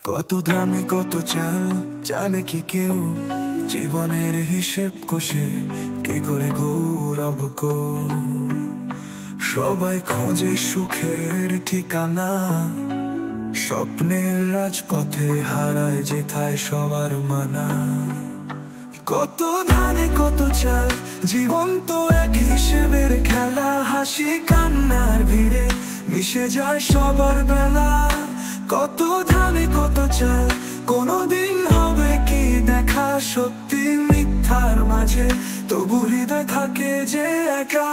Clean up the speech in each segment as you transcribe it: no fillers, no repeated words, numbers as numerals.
কত দামে কত চাল জানে কি কেউ? জীবনের হিসেব কষে কি করে গৌরব গো? সবাই খোঁজে সুখের ঠিকানা, স্বপ্নের রাজপথে হারায় যেথায় সবার মানা। কত ধানে কত চাল, জীবন তো এক হিসেবের খেলা। হাসি কান্নার ভিড়ে মিশে যায় সবার বেলা। কত ধানে কত চাল, কোনদিন হবে কি দেখা? সত্যি মিথ্যার মাঝে তবু হৃদয় থাকে যে একা।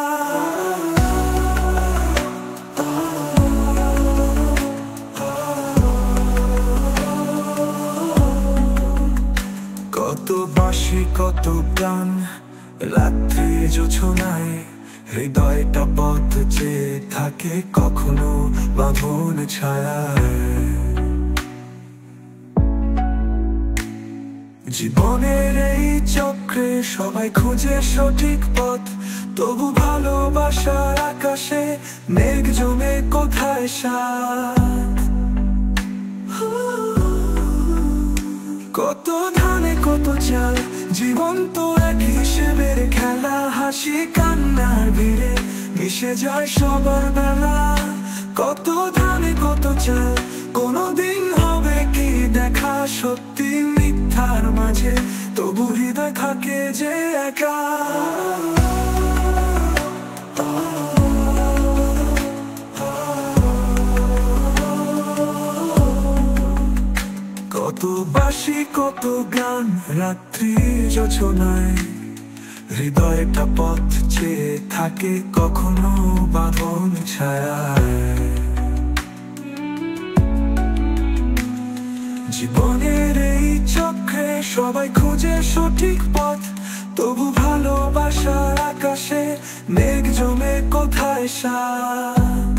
কত বাঁশি কত গান, রাত্রি জোছনায় হৃদয়টা পথ চেয়ে থাকে কখনো বাঁধন ছায়ায়। জীবনের এই চক্রে সবাই খুঁজে সঠিক পথ, তবু ভালোবাসার আকাশে মেঘ জমে কোথায় সাথ। কত ধানে কত চাল, জীবন তো এক হিসেবের খেলা। হাসি কান্নার ভিড়ে মিশে যায় সবার বেলা। কত ধানে কত চাল, কোনদিন হবে কি দেখা? সত্যি মিথ্যার মাঝে তবু হৃদয় থাকে যে একা। কত বাঁশি কত গান, রাত্রি যোছনায় হৃদয়টা পথ চেয়ে থাকে কখনো বাঁধন ছায়ায়। জীবনের এই চক্রে সবাই খুঁজে সঠিক পথ, তবু ভালোবাসার আকাশে মেঘ জমে কোথায় সাথ।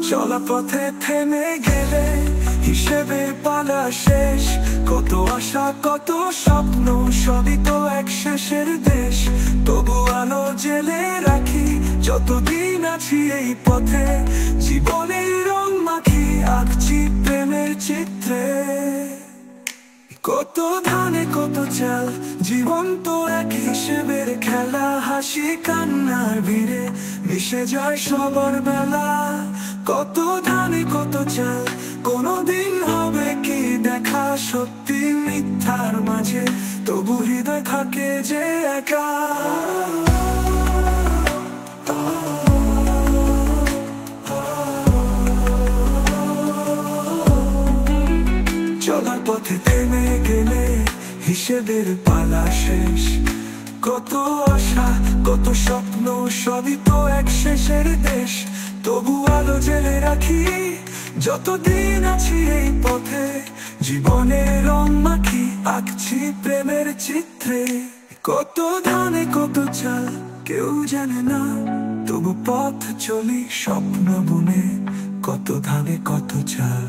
চলা পথে থেমে গেলে হিসেবে পালা শেষ। কত আশা কত স্বপ্ন, সবই তো এক শেষের দেশ। তবু আলো জেলে রাখি যতদিন আছি এই পথে। জীবনের রং মাখি আঁকছি প্রেমের চিত্রে। কত ধানে কত চাল, জীবন তো এক হিসেবের খেলা। হাসি কান্নার ভিড়ে মিশে যায় সবার বেলা। কত ধানে কত চাল, কোনদিন হবে কি দেখা? সত্যি মিথ্যার মাঝে তবু হৃদয় থাকে যে একা। চলার পথে থেমে গেলে হিসেবের পালা শেষ। কত আশা কত স্বপ্ন, সবই তো এক শেষের দেশ। তবু আলো জেলে রাখি যতদিন আছি এই পথে। জীবনের রং মাখি আঁকছি প্রেমের চিত্রে। কত ধানে কত চাল কেউ জানে না, তবু পথ চলি স্বপ্ন বুনে। কত ধানে কত চাল।